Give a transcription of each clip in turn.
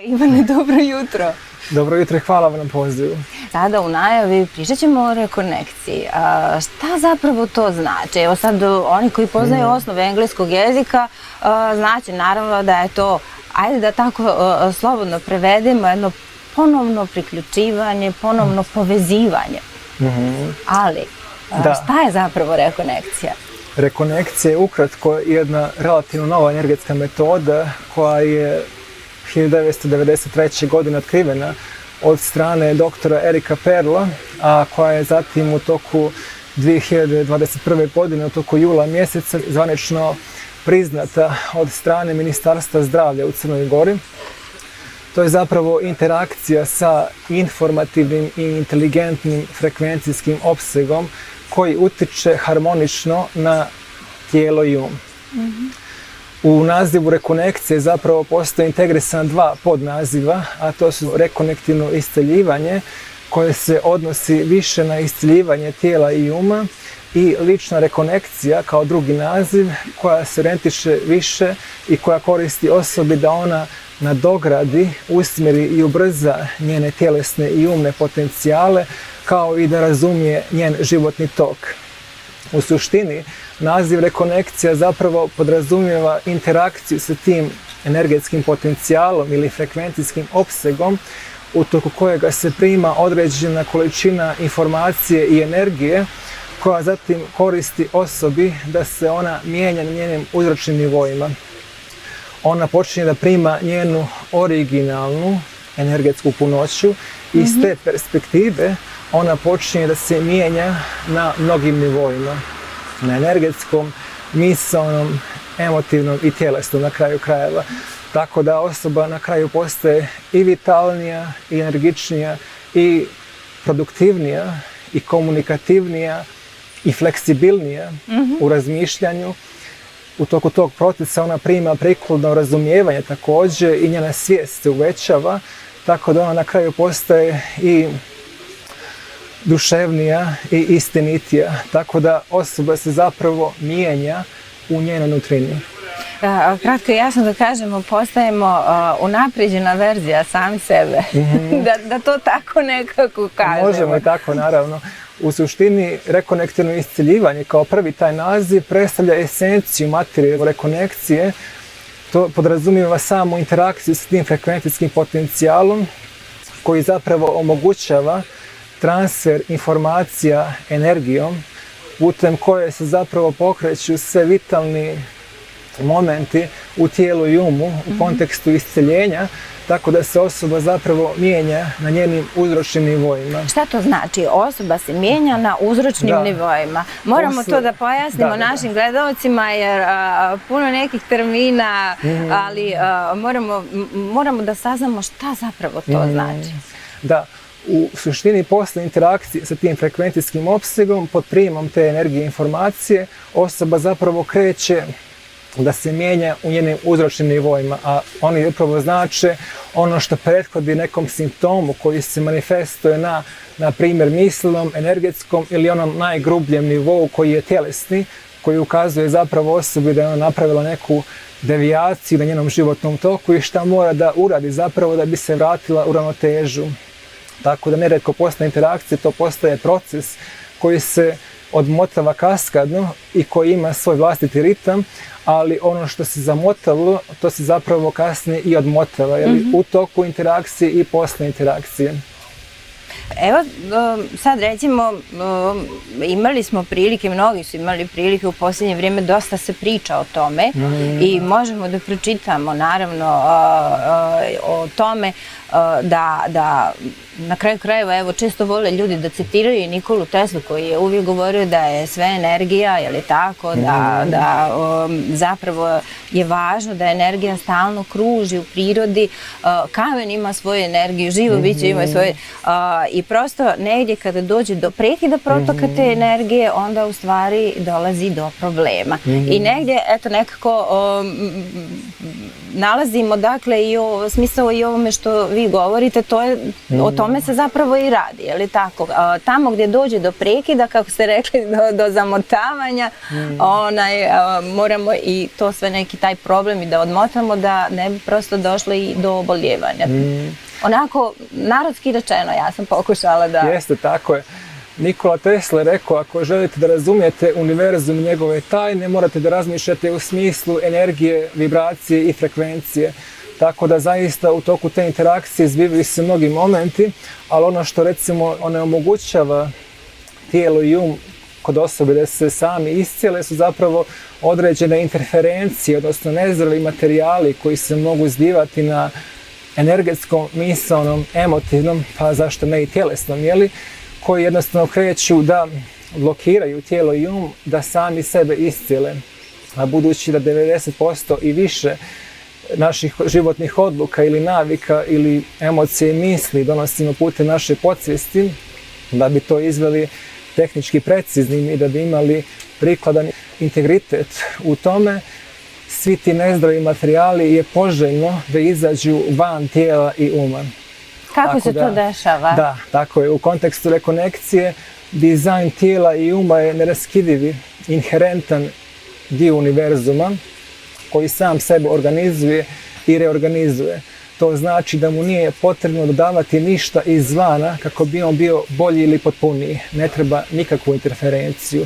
Ivane, dobro jutro. Dobro jutro i hvala vam na pozivu. Sada u najavi pričat ćemo o rekonekciji. Šta zapravo to znači? Evo sad oni koji poznaju osnove engleskog jezika znači naravno da je to, ajde da tako slobodno prevedemo, jedno ponovno priključivanje, ponovno povezivanje. Ali šta je zapravo rekonekcija? Rekonekcija je ukratko jedna relativno nova energetska metoda koja je 1993. godine otkrivena od strane doktora Erika Perla, a koja je zatim u toku 2021. godine, u toku jula mjeseca, zvanično priznata od strane Ministarstva zdravlja u Crnoj Gori. To je zapravo interakcija sa informativnim i inteligentnim frekvencijskim opsegom koji utiče harmonično na tijelo i um. U nazivu rekonekcije zapravo postoje integrisana dva podnaziva, a to su rekonektivno isceljivanje koje se odnosi više na isceljivanje tijela i uma i lična rekonekcija kao drugi naziv koja se orijentiše više i koja koristi osobi da ona nadogradi, usmjeri i ubrza njene tjelesne i umne potencijale kao i da razumije njen životni tok. U suštini, naziv rekonekcija zapravo podrazumijeva interakciju sa tim energetskim potencijalom ili frekvencijskim opsegom u toku kojega se prima određena količina informacije i energije koja zatim koristi osobi da se ona mijenja na njenim uzročnim nivoima. Ona počinje da prima njenu originalnu energetsku punoću i iz te perspektive ona počinje da se mijenja na mnogim nivoima. Na energetskom, misaonom, emotivnom i tjelesnom na kraju krajeva. Tako da osoba na kraju postaje i vitalnija, i energičnija, i produktivnija, i komunikativnija, i fleksibilnija u razmišljanju. U toku tog procesa ona prima prikladno razumijevanje također i njena svijest se uvećava, tako da ona na kraju postaje i duševnija i istinitija, tako da osoba se zapravo mijenja u njenoj nutrini. Kratko i jasno da kažemo, postajemo unaprijeđena verzija sami sebe, da to tako nekako kažemo. Možemo i tako, naravno. U suštini, rekonektivno isceljivanje kao prvi taj naziv predstavlja esenciju materije rekonekcije. To podrazumijeva samu interakciju s tim frekvencijskim potencijalom koji zapravo omogućava transfer informacija energijom putem koje se zapravo pokreću sve vitalni momenti u tijelu i umu u kontekstu isceljenja, tako da se osoba zapravo mijenja na njenim uzročnim nivoima. Šta to znači? Osoba se mijenja na uzročnim nivoima. Moramo to da pojasnimo našim gledalcima jer puno nekih termina, ali moramo da saznamo šta zapravo to znači. Da. U suštini, posle interakcije sa tim frekvencijskim opsegom, pod prijemom te energije informacije, osoba zapravo kreće da se mijenja u njenim uzročnim nivoima, a oni upravo znače ono što prethodi nekom simptomu koji se manifestuje na primjer mislnom, energetskom ili onom najgrubljem nivou koji je tjelesni, koji ukazuje zapravo osobi da je ona napravila neku devijaciju na njenom životnom toku i šta mora da uradi zapravo da bi se vratila u ravnotežu. Tako da nerijetko posle interakcije to postaje proces koji se odmotava kaskadno i koji ima svoj vlastiti ritam, ali ono što se zamotalo, to se zapravo kasnije i odmotava, u toku interakcije i posle interakcije. Evo, sad recimo, imali smo prilike, mnogi su imali prilike u posljednje vrijeme, dosta se priča o tome i možemo da pročitamo naravno o tome da na kraju krajeva, evo, često vole ljudi da citiraju i Nikolu Teslu koji je uvijek govorio da je sve energija, je li tako, da zapravo je važno da energija stalno kruži u prirodi, kamen ima svoju energiju, živo biće ima svoje, i prosto negdje kada dođe do prekida protoka te energije, onda u stvari dolazi do problema. I negdje, eto, nekako nalazimo, dakle, i smisao i ovome što vi vi govorite, o tome se zapravo i radi, je li tako? Tamo gdje dođe do prekida, kako ste rekli, do zamotavanja, moramo i to sve neki taj problem i da odmotamo da ne bi prosto došlo i do oboljevanja. Onako, narodski rečeno, ja sam pokušala da... Jeste, tako je. Nikola Tesla je rekao, ako želite da razumijete univerzum i njegove tajne, morate da razmišljate u smislu energije, vibracije i frekvencije. Tako da zaista u toku te interakcije zbivaju se mnogi momenti, ali ono što recimo onemogućava tijelo i um kod osobe da se sami iscijele su zapravo određene interferencije, odnosno nezreli materijali koji se mogu zbivati na energetskom, misaonom, emotivnom, pa zašto ne i tjelesnom, koji jednostavno kreću da blokiraju tijelo i um da sami sebe iscijele. A budući da 90% i više naših životnih odluka ili navika ili emocije i misli donosimo putem naše podsvijesti, da bi to izveli tehnički preciznim i da bi imali prikladan integritet u tome, svi ti nezdravi materijali je poželjno da izađu van tijela i uma. Kako se to dešava? Da, tako je. U kontekstu rekonekcije, dizajn tijela i uma je neraskidivi, inherentan dio univerzuma koji sam sebe organizuje i reorganizuje. To znači da mu nije potrebno dodavati ništa izvana kako bi on bio bolji ili potpuniji. Ne treba nikakvu interferenciju.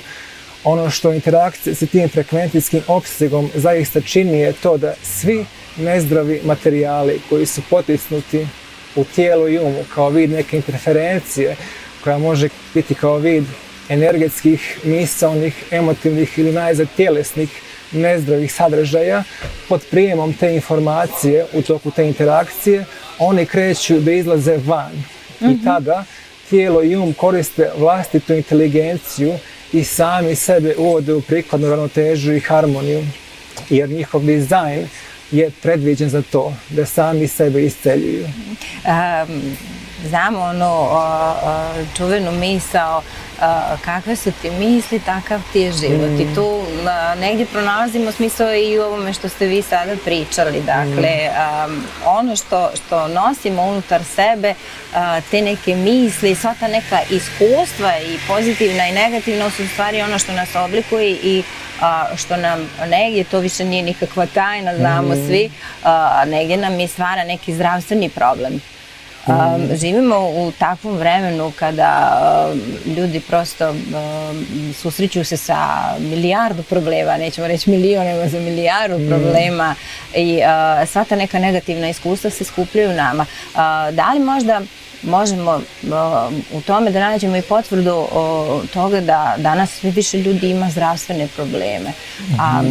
Ono što interakcija sa tim frekvencijskim opsegom zaista čini je to da svi nezdravi materijali koji su potisnuti u tijelu i umu kao vid neke interferencije koja može biti kao vid energetskih, misaonih, emotivnih ili najzad tjelesnih nezdravih sadržaja, pod prijemom te informacije u toku te interakcije oni kreću da izlaze van. I tada tijelo i um koriste vlastitu inteligenciju i sami sebe uvode u prikladnu ravnotežu i harmoniju, jer njihov dizajn je predviđen za to, da sami sebe isceljuju. Znamo čuvenu misao, kakve su ti misli, takav ti je život. I tu negdje pronalazimo smisao i u ovome što ste vi sada pričali. Dakle, ono što nosimo unutar sebe, te neke misli, sva ta neka iskustva i pozitivna i negativna su u stvari ono što nas oblikuje i što nam negdje, to više nije nikakva tajna, znamo svi, negdje nam i stvara neki zdravstveni problem. Živimo u takvom vremenu kada ljudi prosto susreću se sa milijardu problema, nećemo reći milion, nego za milijardu problema i sva ta neka negativna iskustva se skupljaju nama. Da li možda možemo u tome da nađemo i potvrdu toga da danas sve više ljudi ima zdravstvene probleme, a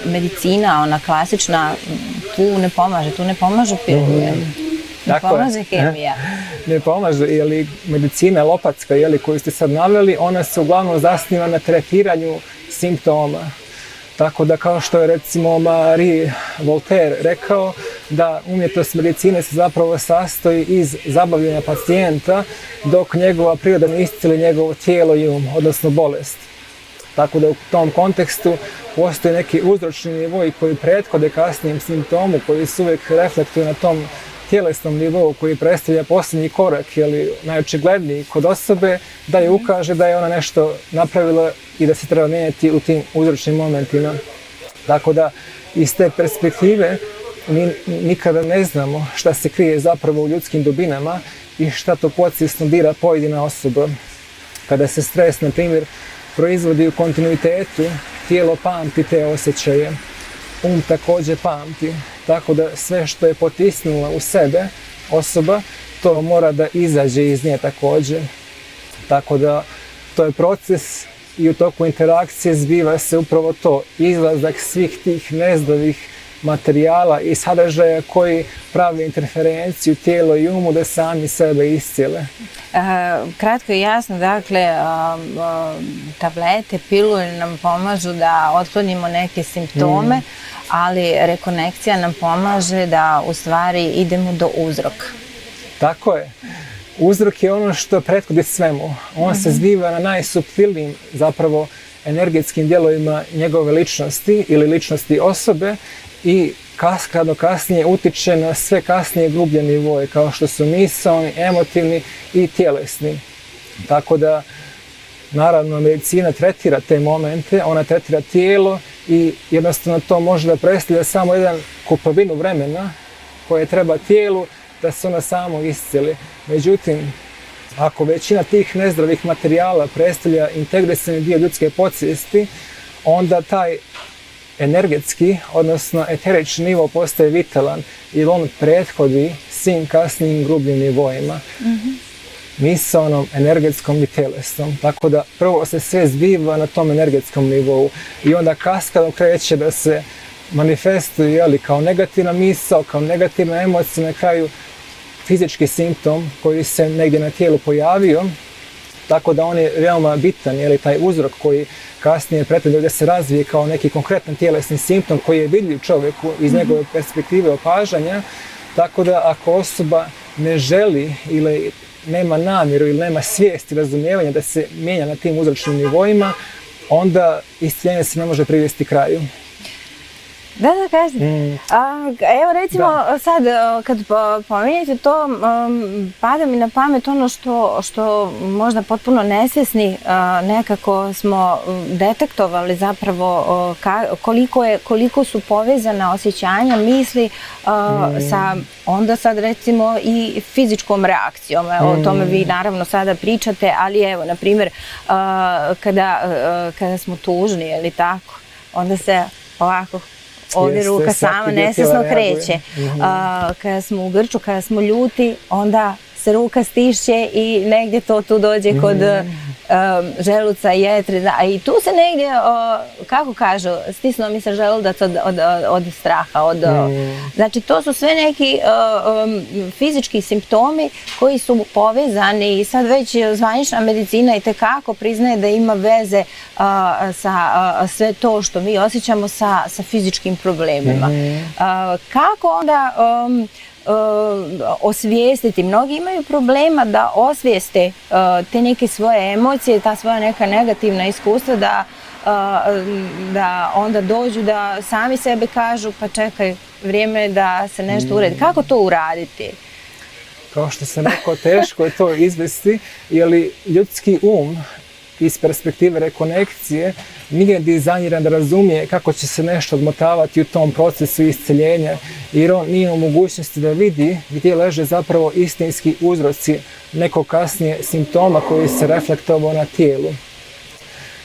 medicina, ona klasična, tu ne pomažu pilule. Ne pomaže hemija. Ne pomaže, jer medicina lopatska, koju ste sad naveli, ona se uglavnom zasniva na tretiranju simptoma. Tako da, kao što je recimo Marie Voltaire rekao, da umjetnost medicine se zapravo sastoji iz zabavljanja pacijenta, dok njegova priroda ne iscijeli njegovo tijelo i um, odnosno bolest. Tako da u tom kontekstu postoji neki uzročni nivoi koji prethode kasnijem simptomu, koji se uvijek reflektuju na tom tjelesnom nivou koji predstavlja posljednji korak, najočigledniji kod osobe, da je ukaže da je ona nešto napravila i da se treba mijenjati u tim uzročnim momentima. Tako da iz te perspektive mi nikada ne znamo šta se krije zapravo u ljudskim dubinama i šta to podsvjesno bira pojedina osoba. Kada se stres, na primjer, proizvodi u kontinuitetu, tijelo pamti te osjećaje, također pamti. Tako da sve što je potisnula u sebe osoba, to mora da izađe iz nje također. Tako da to je proces i u toku interakcije zbiva se upravo to, izlazak svih tih nezdravih materijala i sadržaja koji prave interferenciju tijelo i umu da sami sebe iscijele. Kratko i jasno, dakle, tablete, pilule nam pomažu da otklonimo neke simptome, ali rekonekcija nam pomaže da u stvari idemo do uzroka. Tako je. Uzrok je ono što prethodi svemu. On se zbiva na najsuptilnijim zapravo energetskim dijelovima njegove ličnosti ili ličnosti osobe i kaskadno kasnije utiče na sve kasnije grublje nivoje, kao što su misaoni, emotivni i tjelesni. Tako da, naravno, medicina tretira te momente, ona tretira tijelo i jednostavno to može da predstavlja samo jedan kupovinu vremena koje treba tijelu da se ona samo iscijeli. Međutim, ako većina tih nezdravih materijala predstavlja integrisani dio ljudske podsvijesti, onda taj energetski, odnosno eterični nivo postaje vitalan jer on prethodi svim kasnijim grubljim nivoima. Misaonom, energetskom i tjelesnom. Tako da prvo se sve zbiva na tom energetskom nivou i onda kaskadno kreće da se manifestuje kao negativna misao, kao negativna emocija, na kraju fizički simptom koji se negdje na tijelu pojavio. Tako da on je veoma bitan, taj uzrok koji kasnije pretenduje da se razvije kao neki konkretan tjelesni simptom koji je vidljiv čovjeku iz njegove perspektive opažanja. Tako da ako osoba ne želi ili nema namjeru ili nema svijest i razumijevanja da se mijenja na tim uzročnim nivoima, onda isciljenje se ne može privesti kraju. Da kažem. Evo recimo sad kad pominjete to, pada mi na pamet ono što možda potpuno nesvjesni nekako smo detektovali zapravo koliko su povezana osjećanja, misli sa onda sad recimo i fizičkom reakcijom. O tome vi naravno sada pričate, ali evo na primjer kada smo tužni ili tako, onda se ovako ovdje ruka sama nesvjesno kreće. Kada smo u grču, kada smo ljuti, onda se ruka stišće i negdje to tu dođe kod želuca, jetre. I tu se negdje, kako kažu, stisnuo mi se želudac od straha. Znači to su sve neki fizički simptomi koji su povezani i sad već zvanična medicina itekako priznaje da ima veze sa sve to što mi osjećamo sa fizičkim problemima. Kako onda osvijestiti? Mnogi imaju problema da osvijeste te neke svoje emocije, ta svoja neka negativna iskustva, da onda dođu da sami sebe kažu pa čekaj, vrijeme je da se nešto uredi. Kako to uraditi? Kao što sam rekao, teško je to izvesti, jer ljudski um iz perspektive rekonekcije nije dizajniran da razumije kako će se nešto odmotavati u tom procesu isceljenja, jer on nije u mogućnosti da vidi gdje leže zapravo istinski uzroci nekog kasnije simptoma koji se reflektovao na tijelu.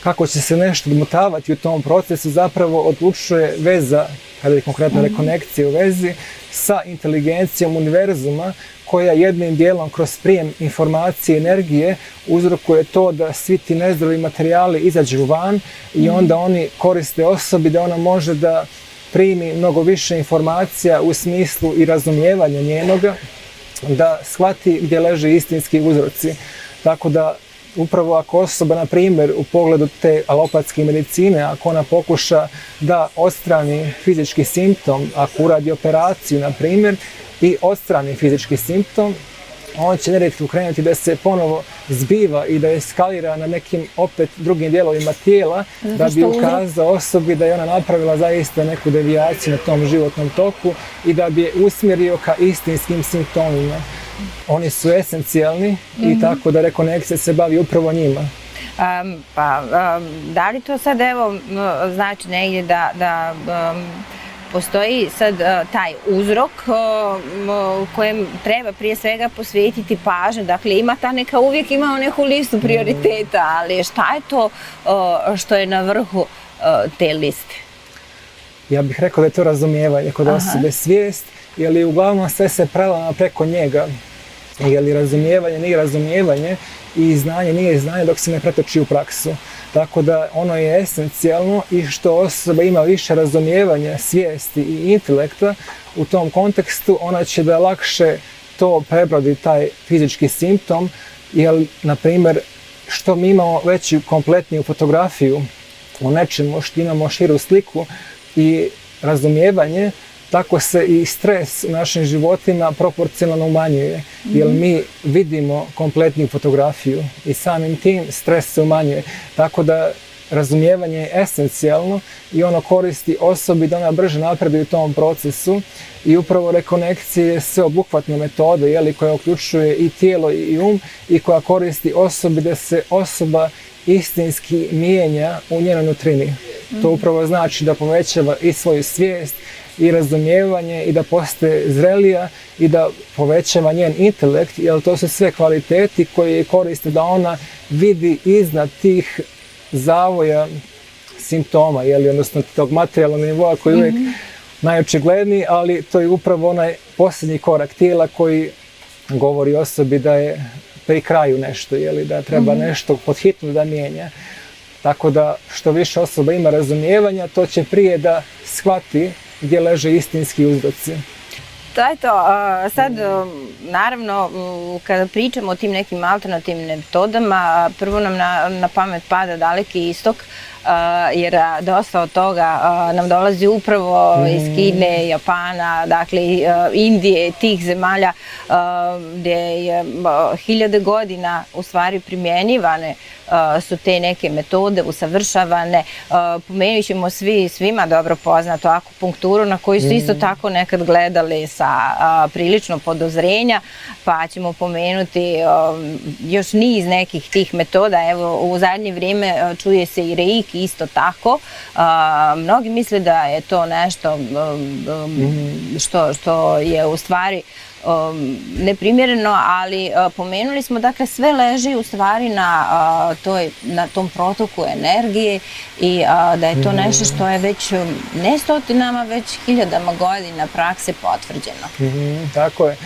Kako će se nešto odmotavati u tom procesu zapravo odlučuje veza, kada je konkretno rekonekcija u vezi, sa inteligencijom univerzuma koja jednim dijelom kroz prijem informacije i energije uzrokuje to da svi ti nezdravi materijali izađu van i onda oni koriste osobi da ona može da primi mnogo više informacija u smislu i razumijevanja njenoga, da shvati gdje leže istinski uzroci. Tako da upravo ako osoba, na primjer, u pogledu te alopatske medicine, ako ona pokuša da odstrani fizički simptom, ako uradi operaciju, na primjer, i odstrani fizički simptom, on će nerijetko krenuti da se ponovo zbiva i da eskalira na nekim opet drugim dijelovima tijela, da bi ukazao osobi da je ona napravila zaista neku devijaciju na tom životnom toku i da bi je usmjerio ka istinskim simptomima. Oni su esencijalni i tako da rekonekcija se bavi upravo njima. Da li to sad evo znači negdje da postoji sad taj uzrok kojem treba prije svega posvetiti pažnju? Dakle, uvijek ima neku listu prioriteta, ali šta je to što je na vrhu te liste? Ja bih rekao da je to razumijevanje kod osobe, svijest, jer uglavnom sve se prelama preko njega. Jer razumijevanje nije razumijevanje i znanje nije znanje dok se ne pretoči u praksu. Tako da ono je esencijalno i što osoba ima više razumijevanja, svijesti i intelekta u tom kontekstu, ona će da lakše to prebrodi taj fizički simptom, jer, na primjer, što mi imamo veću kompletniju fotografiju u nečemu, što imamo širu sliku i razumijevanje, tako se i stres u našim životima proporcionalno umanjuje, jer mi vidimo kompletniju fotografiju i samim tim stres se umanjuje. Tako da razumijevanje je esencijalno i ono koristi osobi da ona brže napreduje u tom procesu i upravo rekonekcija je sveobuhvatna metoda koja uključuje i tijelo i i koja koristi osobi da se osoba istinski mijenja u njenoj nutrini. To upravo znači da povećava i svoju svijest i razumijevanje i da postaje zrelija i da povećava njen intelekt, jer to su sve kvaliteti koje koriste da ona vidi iznad tih zavoja simptoma, odnosno tog materijalnog nivoa koji je uvijek najočigledniji, ali to je upravo onaj posljednji korak tijela koji govori osobi da je pri kraju nešto, da treba nešto pod hitno da mijenja. Tako da što više osoba ima razumijevanja, to će prije da shvati gdje leže istinski uzroci. To je to. Sad, naravno, kada pričamo o tim nekim alternativnim metodama, prvo nam na pamet pada Daleki istok, jer dosta od toga nam dolazi upravo iz Kine, Japana, dakle Indije, tih zemalja gdje je hiljade godina u stvari primjenjivane su te neke metode usavršavane. Pomenut ćemo svima dobro poznato akupunkturu na koju su isto tako nekad gledali sa prilično podozrenja, pa ćemo pomenuti još niz nekih tih metoda. Evo, u zadnje vrijeme čuje se i reiki isto tako. Mnogi misle da je to nešto što je u stvari neprimjereno, ali pomenuli smo, dakle, sve leži u stvari na tom protoku energije i da je to nešto što je već ne stotinama, već hiljadama godina prakse potvrđeno. Tako je.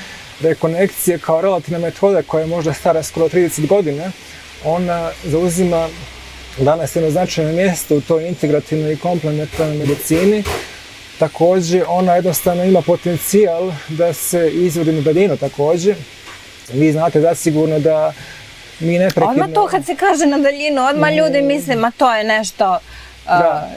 Rekonekcija kao relativna metoda koja je možda stara skoro 30 godina, ona zauzima danas jedno značajno mjesto u toj integrativnoj i komplementarnoj medicini. Također, ona jednostavno ima potencijal da se izvodi na daljinu također. Vi znate zasigurno da mi neprekidno... Odmah to kad se kaže na daljinu, odmah ljudi misle, ma to je nešto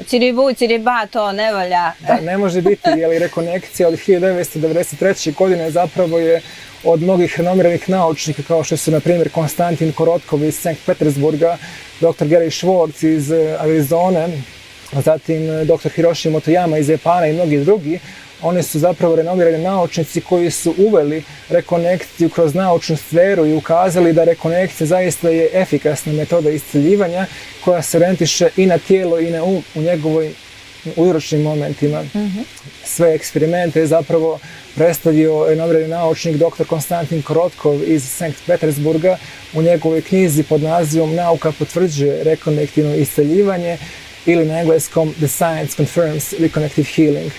čiribu, čiriba, to ne valja. Da, ne može biti, jer rekonekcija od 1993. godine zapravo je od mnogih renomiranih naučnika, kao što su, na primjer, Konstantin Korotkov iz Sankt Petersburga, dr. Gary Schwartz iz Arizone, zatim dr. Hiroshi Motoyama iz Japana i mnogi drugi. Oni su zapravo renomirani naučnici koji su uveli rekonekciju kroz naučnu sferu i ukazali da rekonekcija zaista je efikasna metoda iscjeljivanja koja se orijentiše i na tijelo i na u njegovoj uzročnim momentima. Sve eksperimente je zapravo predstavio renomirani naučnik dr. Konstantin Korotkov iz Sankt Petersburga u njegovoj knjizi pod nazivom Nauka potvrđuje rekonektivno iscjeljivanje, ili na engleskom The Science Confirms Reconnective Healing.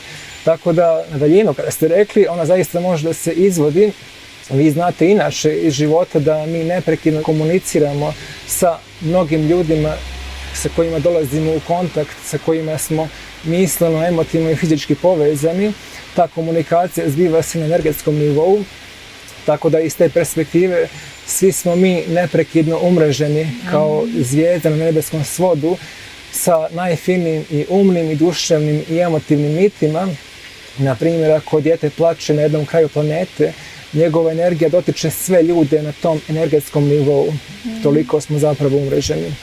Tako da, na daljinu, kada ste rekli, ona zaista može da se izvodi. Vi znate inače iz života da mi neprekidno komuniciramo sa mnogim ljudima sa kojima dolazimo u kontakt, sa kojima smo misleno, emotivno i fizički povezani. Ta komunikacija zbiva se na energetskom nivou, tako da iz te perspektive svi smo mi neprekidno umreženi kao zvijezde na nebeskom svodu sa najfinijim i umnim i duševnim i emotivnim mitima. Na primjer, ako dijete plače na jednom kraju planete, njegova energija dotiče sve ljude na tom energetskom nivou. Toliko smo zapravo umreženi.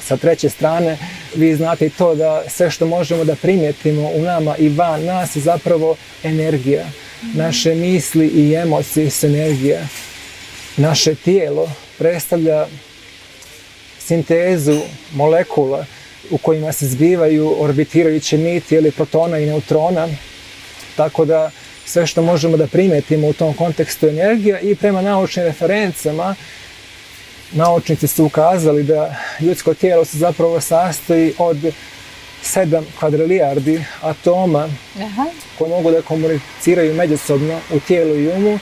Sa treće strane, vi znate i to da sve što možemo da primijetimo u nama i van nas je zapravo energija. Naše misli i emocije su energija. Naše tijelo predstavlja sintezu molekula u kojima se zbivaju orbitirajuće niti ili protona i neutrona. Tako da sve što možemo da primijetimo u tom kontekstu je energija i prema naučnim referencama naučnici su ukazali da ljudsko tijelo se zapravo sastoji od 7 kvadrilijardi atoma koji mogu da komuniciraju međusobno u tijelu i umu,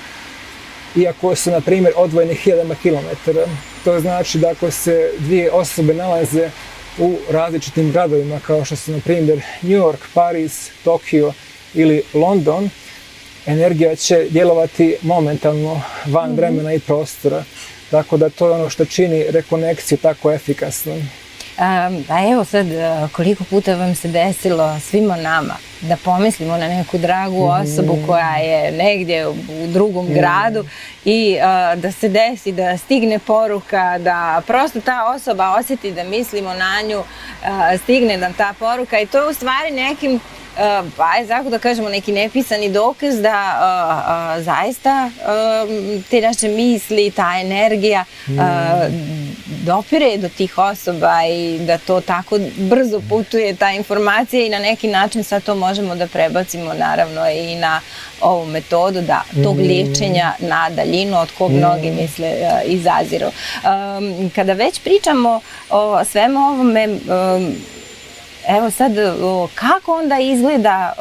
iako su, na primjer, odvojeni hiljadama kilometara. To znači da ako se dvije osobe nalaze u različitim gradovima, kao što su, na primjer, New York, Paris, Tokio ili London, energija će djelovati momentalno van vremena i prostora. Tako da to je ono što čini rekonekciju tako efikasnom. A evo sad, koliko puta vam se desilo svima nama da pomislimo na neku dragu osobu koja je negdje u drugom gradu i da se desi, da stigne poruka, da prosto ta osoba osjeti da mislimo na nju, stigne nam ta poruka i to je u stvari nekim tako da kažemo neki nepisani dokaz da zaista te naše misli, ta energija dopire do tih osoba i da to tako brzo putuje ta informacija i na neki način sad to možemo da prebacimo naravno i na ovu metodu tog liječenja na daljinu od kog mnogi misle izaziru. Kada već pričamo o svemu ovome, evo sad, kako onda izgleda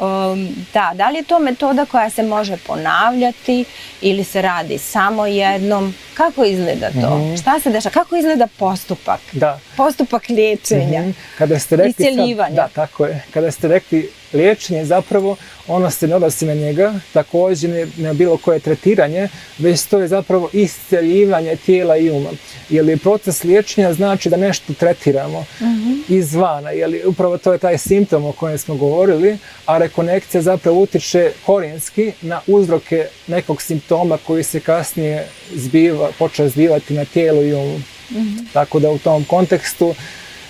da li je to metoda koja se može ponavljati ili se radi samo jednom? Kako izgleda to? Šta se dešava? Kako izgleda postupak? Postupak liječenja, iscjeljivanja. Da, tako je. Kada ste rekli liječenje, zapravo ono se ne odnosi na njega, također na bilo koje tretiranje, već to je zapravo iscjeljivanje tijela i uma. Jer proces liječenja znači da nešto tretiramo izvana, jer upravo to je taj simptom o kojem smo govorili, a rekonekcija zapravo utiče korijenski na uzroke nekog simptoma koji se kasnije počeo zbivati na tijelu i umu. Tako da u tom kontekstu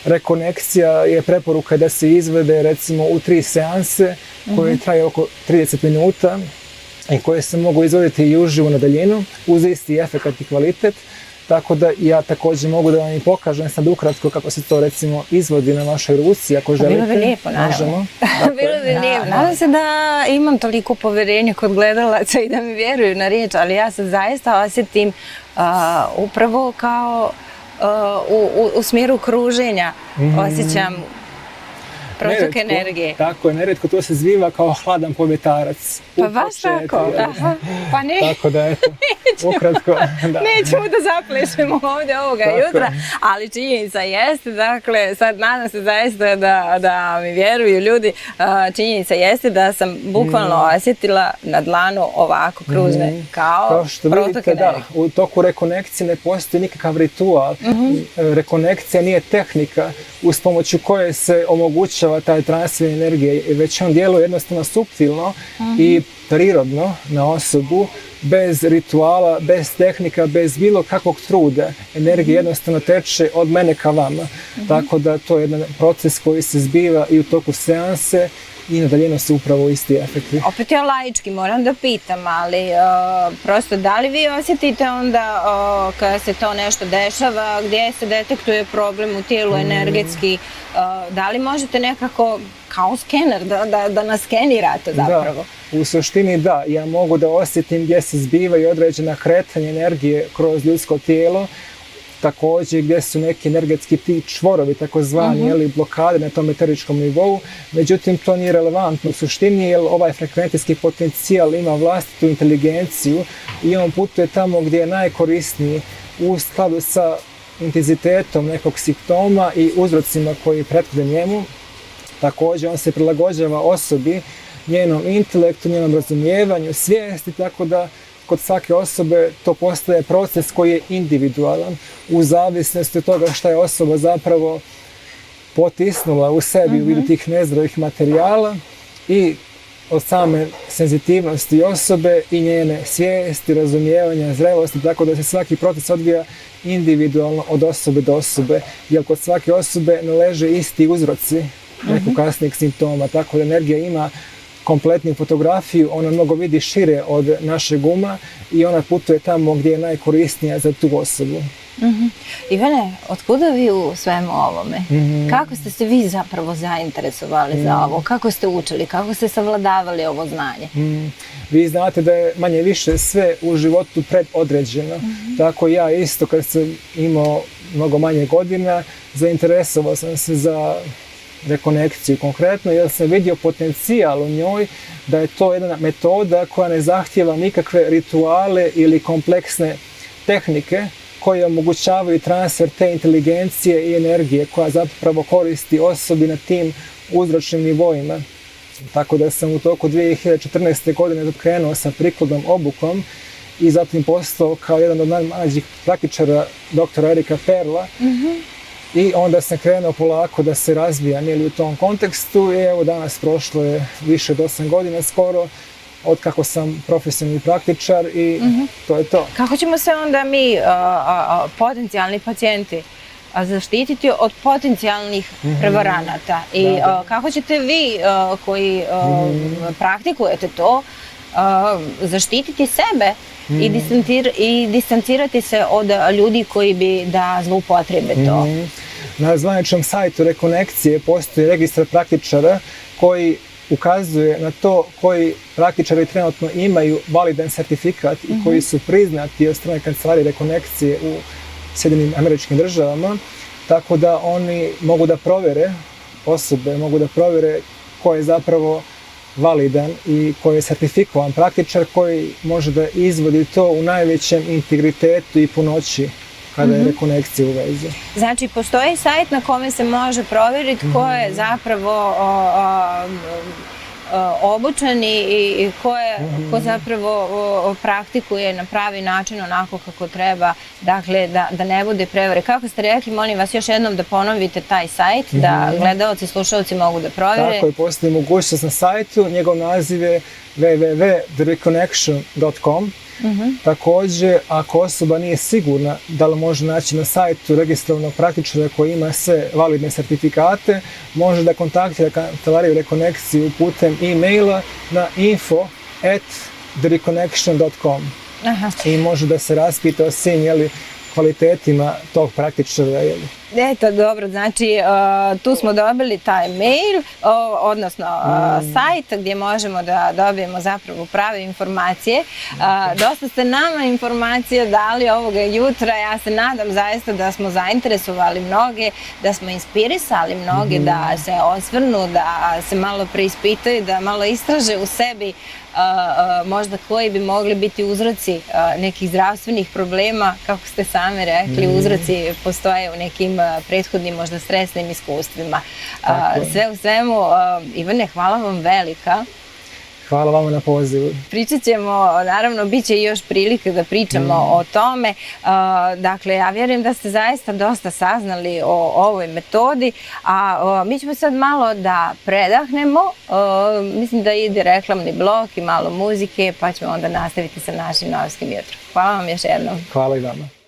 rekonekcija je preporuka da se izvede recimo u 3 seanse koje traju oko 30 minuta i koje se mogu izvoditi i uživo na daljinu uz isti efekat i kvalitet. Tako da ja također mogu da vam i pokažem sad ukratko kako se to recimo izvodi na vašoj ruci ako želite. Bilo bi lijepo, naravno. Bilo bi lijepo. Nadam se da imam toliko povjerenja kod gledalaca i da mi vjeruju na riječ, ali ja se zaista osjetim upravo kao u smjeru kruženja. Osjećam protok energije. Tako je, nerijetko to se zviva kao hladan povjetarac. Pa baš tako, pa ne. Tako da eto, ukratko. Nećemo da zaplešemo ovdje ovoga jutra, ali činjenica jeste, dakle, sad nadam se zaista da mi vjeruju ljudi, činjenica jeste da sam bukvalno osjetila na dlanu ovako kružne, kao protok energije. U toku rekonekcije ne postoji nikakav ritual. Rekonekcija nije tehnika uz pomoću koje se omogućava taj transfer energije, već on djeluje jednostavno suptilno i prirodno na osobu, bez rituala, bez tehnika, bez bilo kakvog truda. Energija jednostavno teče od mene ka vama. Tako da to je jedan proces koji se zbiva i u toku seanse i na daljinu su upravo isti efekti. Opet ja laički moram da pitam, ali prosto da li vi osjetite onda kada se to nešto dešava, gdje se detektuje problem u tijelu energetski, da li možete nekako kao skener da nas skenirate zapravo? Da, u suštini da, ja mogu da osjetim gdje se zbivaju određena kretanja energije kroz ljudsko tijelo, također gdje su neki energetski ti čvorovi, takozvani, ili blokade na tom eteričkom nivou, međutim to nije relevantno u suštini jer ovaj frekvencijski potencijal ima vlastitu inteligenciju i on putuje tamo gdje je najkorisniji u skladu sa intenzitetom nekog simptoma i uzrocima koji prethode njemu. Također on se prilagođava osobi, njenom intelektu, njenom razumijevanju, svijesti, tako da kod svake osobe to postaje proces koji je individualan u zavisnosti od toga što je osoba zapravo potisnula u sebi u vidu tih nezdravih materijala i od same senzitivnosti osobe i njene svijesti, razumijevanja, zrelosti, tako da se svaki proces odvija individualno od osobe do osobe, jer kod svake osobe ne leže isti uzroci nekog kasnijeg simptoma, tako da energija ima kompletnu fotografiju, ona mnogo vidi šire od našeg uma i ona putuje tamo gdje je najkorisnija za tu osobu. Ivane, otkuda vi u svemu ovome? Kako ste se vi zapravo zainteresovali za ovo? Kako ste učili? Kako ste savladavali ovo znanje? Vi znate da je manje više sve u životu predodređeno. Tako ja isto kad sam imao mnogo manje godina, zainteresovao sam se za rekonekciju konkretno jer sam vidio potencijal u njoj da je to jedna metoda koja ne zahtijeva nikakve rituale ili kompleksne tehnike koje omogućavaju transfer te inteligencije i energije koja zapravo koristi osobi na tim uzročnim nivoima. Tako da sam u toku 2014. godine krenuo sa prikladnom obukom i zatim postao kao jedan od najmlađih praktičara doktora Erika Perla I onda sam krenuo polako da se razvijam u tom kontekstu i evo danas prošlo je više od 8 godina skoro od kako sam profesionalni praktičar i to je to. Kako ćemo se onda mi, potencijalni pacijenti, zaštititi od potencijalnih prevaranata i kako ćete vi koji praktikujete to zaštititi sebe i distancirati se od ljudi koji bi da zloupotrebe to? Na zvaničnom sajtu Rekonekcije postoji registar praktičara koji ukazuje na to koji praktičari trenutno imaju validan sertifikat i koji su priznati od strane kancelarije Rekonekcije u Sjedinjenim Američkim Državama, tako da oni mogu da provere osobe, mogu da provere ko je zapravo validan i koji je sertifikovan praktičar koji može da izvodi to u najvećem integritetu i punoći kada je Rekonekcija u vezi. Znači, postoji sajt na kome se može provjeriti ko je zapravo obučen i ko zapravo praktikuje na pravi način onako kako treba, dakle da ne bude prevare. Kako ste rekli, molim vas još jednom da ponovite taj sajt, da gledaoci i slušalci mogu da provjere. Tako je, postoji mogućnost na sajtu, njegov naziv je www.thereconnection.com. Također, ako osoba nije sigurna da li može naći na sajtu registrovanog praktičara koji ima sve validne sertifikate, može da kontaktira kancelariju Rekonekciju putem e-maila na info@thereconnection.com i može da se raspita o svim kvalitetima tog praktičara. Eto, dobro, znači tu smo dobili taj mail, odnosno sajt gdje možemo da dobijemo zapravo prave informacije. Dosta ste nama informacije dali ovoga jutra, ja se nadam zaista da smo zainteresovali mnoge, da smo inspirisali mnoge da se osvrnu, da se malo preispitaju, da malo istraže u sebi možda koji bi mogli biti uzroci nekih zdravstvenih problema, kako ste sami rekli, uzroci postoje u nekim prethodnim možda stresnim iskustvima. Sve u svemu, Ivane, hvala vam velika. Hvala vama na pozivu. Pričat ćemo, naravno, bit će još prilike da pričamo o tome. Dakle, ja vjerujem da ste zaista dosta saznali o ovoj metodi, a mi ćemo sad malo da predahnemo. Mislim da ide reklamni blok i malo muzike, pa ćemo onda nastaviti sa našim Novskim jutrom. Hvala vam još jednom. Hvala i vama.